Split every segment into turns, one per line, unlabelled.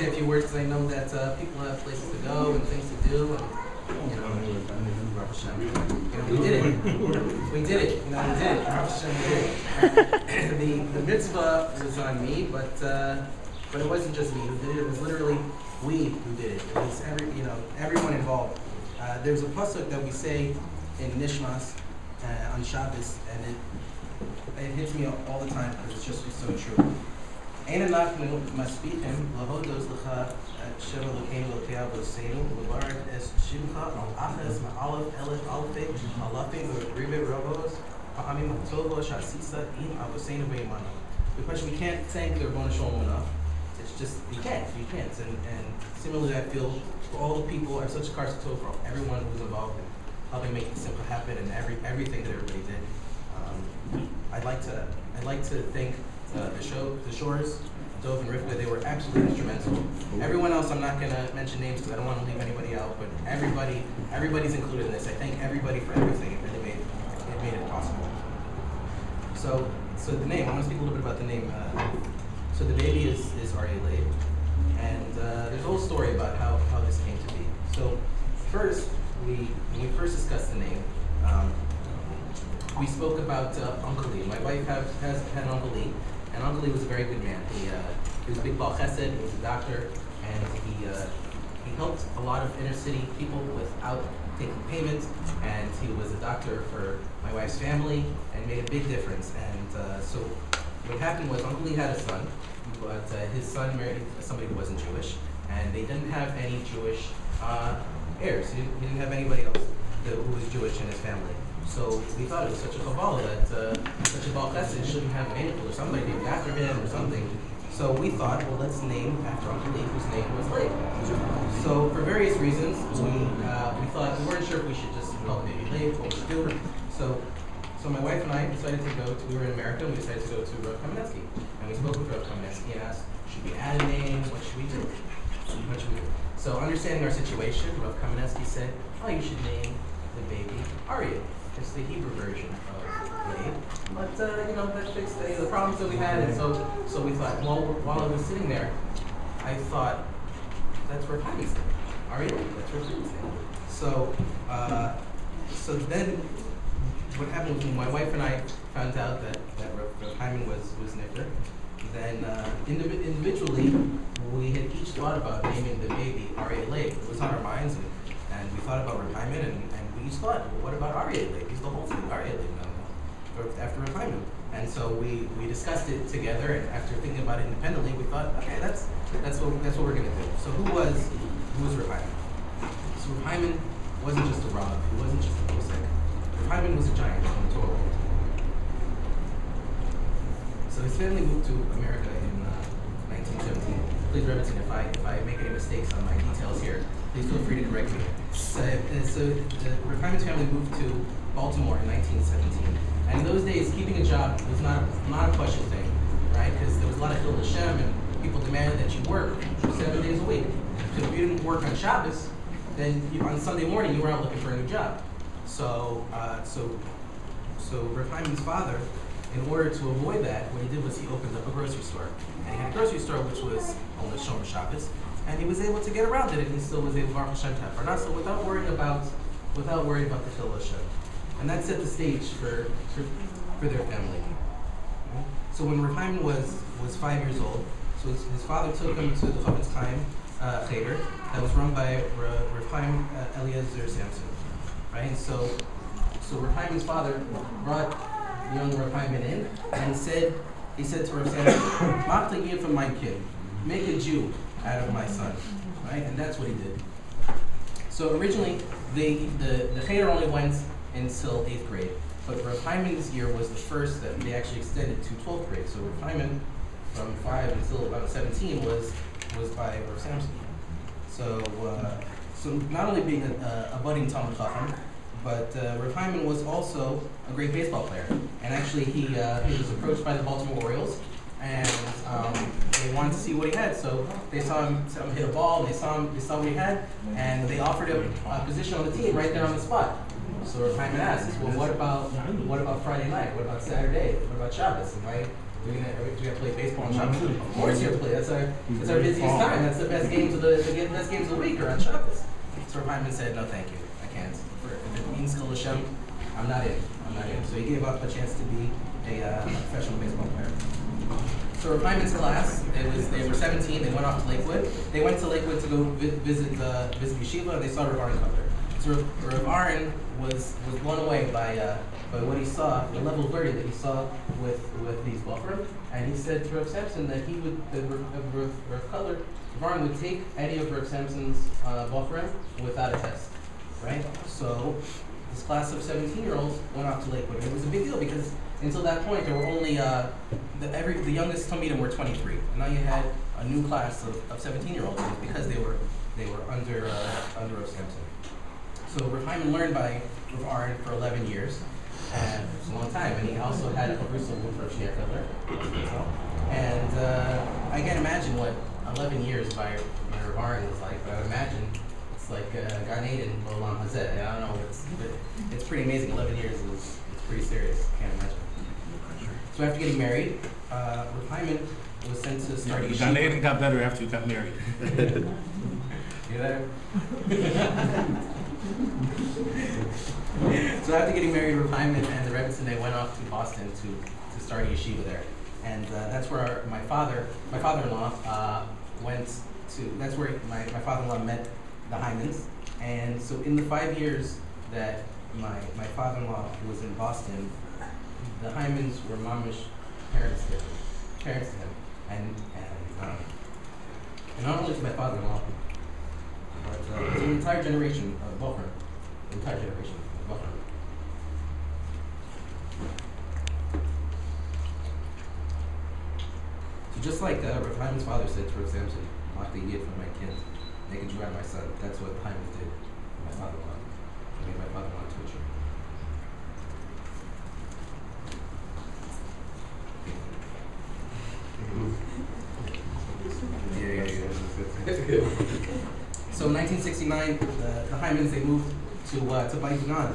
say a few words because I know that people have places to go and things to do, and we did it. We did it. We did it. The mitzvah was on me, but it wasn't just me who did it. It was literally we who did it. It was everyone involved. There's a pasuk that we say in Nishmas on Shabbos, and it hits me all the time because it's so true. Ein anachnu maspichem lahodos lecha Shem Elokeinu Elokei Avoseinu lebarak es shimcha al achas ma'alef elef alfei alafim v'ribe rabos ha'amim ha'tovo sh'asisa im avoseinu ve'imanu. The question, we can't thank the Rebbeinu Shalom enough. It's just, you can't. And similarly, I feel for all the people, I'm such a karsa tov for everyone who was involved in helping make the simcha happen and everything that everybody did. I'd like to thank the Shores, Dov and Rivka. They were absolutely instrumental. Everyone else, I'm not going to mention names because I don't want to leave anybody out, but everybody's included in this. I thank everybody for everything. It really made it possible. So the name, I want to speak a little bit about the name. So the baby is R Hyman, and there's a whole story about how this came to be. So first, when we first discussed the name, we spoke about Uncle Lee. My wife had an Uncle Lee, and Uncle Lee was a very good man. He was a big Baal Chesed, he was a doctor, and he helped a lot of inner city people without taking payment, and he was a doctor for my wife's family and made a big difference. And so what happened was Uncle Lee had a son, but his son married somebody who wasn't Jewish, and they didn't have any Jewish heirs. He didn't have anybody else who was Jewish in his family. So we thought it was such a kabbalah that such a Baal Chesed shouldn't have an angel or somebody named after him or something. So we thought, well, let's name after Uncle Lee, whose name was Lee. So for various reasons, we thought, we weren't sure if we should just call the baby Lee, what we should do. So my wife and I decided to we were in America, and we decided to go to Rav Kamenetsky. And we spoke with Rav Kamenetsky and asked, should we add a name? What should we do? So understanding our situation, Rav Kamenetsky said, oh, you should name the baby Aryeh. It's the Hebrew version of Lee. But, that fixed the problems that we had. And so we thought, well, while I was sitting there, I thought, that's Rav Hyman's name. Aryeh, that's Rav Hyman's name. So then, what happened was when my wife and I found out that Rav Hyman was Nifter, then individually, we had each thought about naming the baby Aryeh Leib. It was on our minds, and we thought about Rav Hyman, and we each thought, well, what about Aryeh Leib? He's the whole thing, Aryeh Leib, after Rav Hyman. And so we discussed it together, and after thinking about it independently, we thought, okay, that's what we're going to do. So who was Rav Hyman? So Rav Hyman wasn't just a Rav, he wasn't just a Posek. Rav Hyman was a giant in the Torah. So his family moved to America in 1917. Please, Rebbetzin, if I make any mistakes on my details here, please feel free to correct me. So Rav Hyman's family moved to Baltimore in 1917. And in those days, keeping a job was not a question thing, right? Because there was a lot of Hillel Hashem, and people demanded that you work 7 days a week. So if you didn't work on Shabbos, then on Sunday morning you were out looking for a new job. So Rav Hyman's father, in order to avoid that, what he did was he opened up a grocery store. And he had a grocery store which was only Shomer Shabbos, and he was able to get around it, and he still was able to Baruch Hashem to have parnasa without worrying about the Hillel Hashem. And that set the stage for their family. So when Rav Hyman was 5 years old, so his father took him to the Chavetz Chaim Cheder that was run by Rav Chaim Eliezer Samson, right? And so Rav Hyman's father brought the young Rav Hyman in and he said to Rav Samson, "Machta Yid from my kid, make a Jew out of my son," right? And that's what he did. So originally, the Cheder only went until 8th grade, but Rav Hyman's year was the first that they actually extended to 12th grade. So Rav Hyman, from 5 until about 17, was by Rav Samson. So not only being a budding Talmid Chacham, but Rav Hyman was also a great baseball player. And actually, he was approached by the Baltimore Orioles, and they wanted to see what he had. So they saw him hit a ball, and they saw what he had, and they offered him a position on the team right there on the spot. So Rav Hyman asked, well, what about Friday night? What about Saturday? What about Shabbos? And Do we have to play baseball on Shabbos? Of course you have to play. That's our busiest time. That's the best games of the best games of the week are on Shabbos. So R Hyman said, no, thank you. I can't. If it means Chil Hashem, I'm not in. So he gave up a chance to be a professional baseball player. So R Hyman's class, they were 17. They went off to Lakewood. They went to Lakewood to go visit Yeshiva, and they saw Rav Aaron Kotler. So Rav Aaron was blown away by what he saw, the level of learning that he saw with these Bachrim, and he said to Rav Samson that Rav Kotler, Rav Aaron would take any of Rav Samson's Bachrim without a test, right? So this class of 17-year-olds went off to Lakewood. And it was a big deal because until that point there were only the youngest Talmidim were 23, and now you had a new class of 17-year-olds because they were under Rav Samson. So Rav Hyman learned by Rav Aaron for 11 years. And it's a long time, and he also had a Jerusalem for Shia Kotler. And I can't imagine what 11 years by Rav Aaron was like, but I would imagine it's like Gan Eden, Olam Hazeh. I don't know, it's pretty amazing. 11 years it's pretty serious. I can't imagine. So after getting married, Rav Hyman was sent to start yeshiva.
Gan Eden got better after you got married.
You there? So after getting married, Rav Hyman and the Rebbetzin, they went off to Boston to start a yeshiva there, and that's where my father-in-law went to. That's where my father-in-law met the Hymans, and so in the 5 years that my father-in-law was in Boston, the Hymans were mamish parents to him, and not only to my father-in-law, but to an entire generation of Bochum. Entire generation of Bochum. So just like Rav Hyman's father said to Rav Samson, "Mach the yid for my kids, make a Jew out of my son." That's what Hyman did to my father-in-law. He made my father-in-law into a Jew. So in 1969, the Hymans, they moved to Beit Hagan.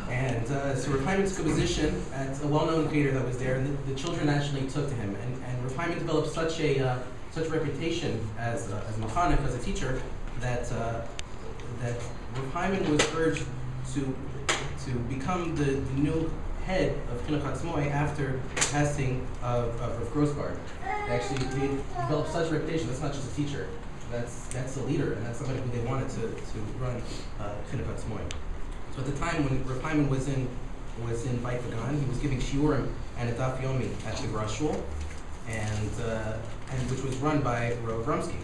And so Rav Hyman took a position at a well-known theater that was there, and the children actually took to him. And Rav Hyman developed such a reputation as Mechanech, as a teacher, that Rav Hyman was urged to become the new head of Chinuch Atzmoi after passing of Rav Grossbard. Actually, they developed such a reputation. That's not just a teacher. That's a leader, and that's somebody who they wanted to run Chinuch Atzmoi. So at the time when Rav Hyman was in Beit Hagan, he was giving shiurim and a daf yomi at the Garage Shul, and which was run by Rav Rumsky.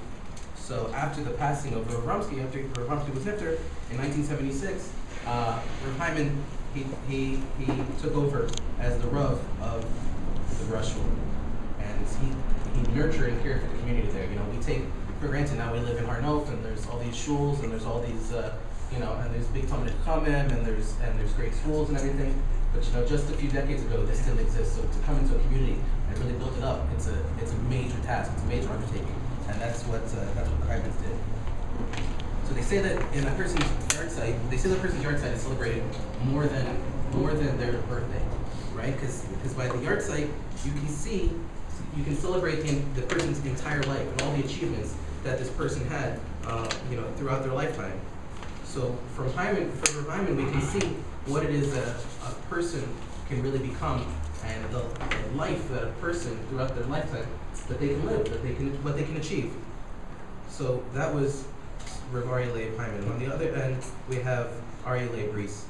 So after the passing of Rav Rumsky, after Rav Rumsky was nifter in 1976, Rav Hyman he took over as the Rav of the Garage Shul, and he nurtured and cared for the community there. You know, we take for granted now we live in Har Nof, and there's all these shuls, and there's all these and there's big Talmud Chachamim, and there's great schools and everything. But just a few decades ago, this didn't exist. So to come into a community and really build it up, it's a major task. It's a major undertaking, and that's what the Hymans did. So they say that in a person's yard site, is celebrated more than their birthday, right? Because by the yard site, you can celebrate the person's entire life and all the achievements that this person had, throughout their lifetime. So from Rav Hyman, we can see what it is that a person can really become, and the life that a person throughout their lifetime that they can live, what they can achieve. So that was Rav Aryeh Hyman. On the other end, we have Aryeh Bris.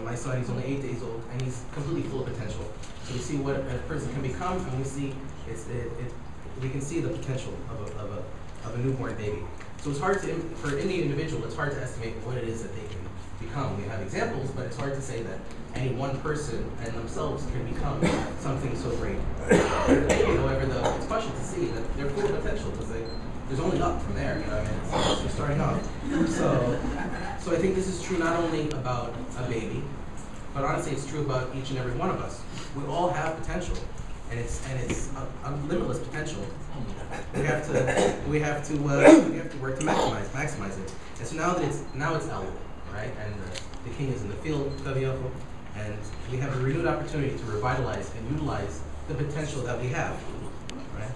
My son, he's only 8 days old, and he's completely full of potential. So we see what a person can become, and we see we can see the potential of a newborn baby. So it's hard for any individual, it's hard to estimate what it is that they can become. We have examples, but it's hard to say that any one person and themselves can become something so great. However, it's special to see that they're full of potential, because there's only up from there. It's just starting off. So I think this is true not only about a baby, but honestly, it's true about each and every one of us. We all have potential, and it's a limitless potential. We have to work to maximize it. And so now it's Elul, right? And the king is in the field, and we have a renewed opportunity to revitalize and utilize the potential that we have, right?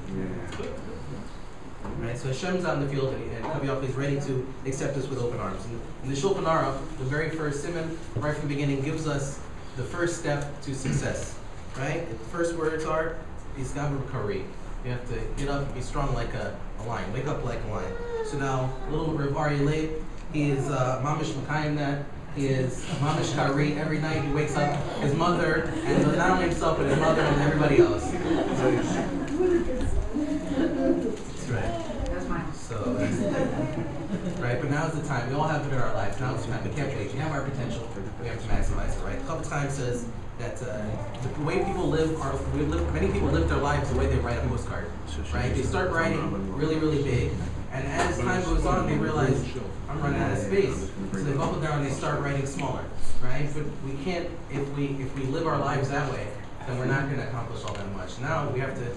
Right, so Hashem's out in the field, and Kaviyach is ready to accept us with open arms. And in the Shulchan Aruch, the very first simon, right from the beginning, gives us the first step to success. Right? The first words are, Isgabur Kari. You have to get up and be strong like a lion. Wake up like a lion. So now, little Rav Aryeh Leib, he is Mamish Makayim that. He is Mamish Kari. Every night he wakes up his mother, and not only himself, but his mother and everybody else. That's right.
That's mine.
So, right, but now's the time. We all have it in our lives. Now's the time. We can't wait. We have our potential. We have to maximize it, right? A couple times says that the way people live, many people live their lives the way they write a postcard, right? They start writing really, really big, and as time goes on, they realize, I'm running out of space. So they buckle down and they start writing smaller, right? But we can't, if we live our lives that way, then we're not going to accomplish all that much. Now we have to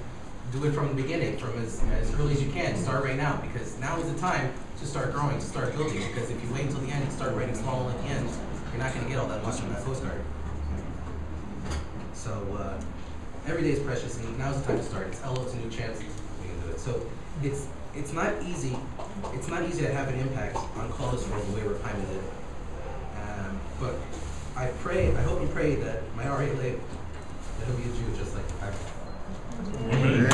do it from the beginning, from as early as you can. Start right now, because now is the time to start growing, to start building. Because if you wait until the end and start writing small at the end, you're not going to get all that much on that postcard. So every day is precious, and now's the time to start. It's it's a new chance. We can do it. So it's not easy. It's not easy to have an impact on Klal Yisrael the way R Hyman did. But I hope and pray that my R Hyman, that he'll be a Jew just like I.
Amen.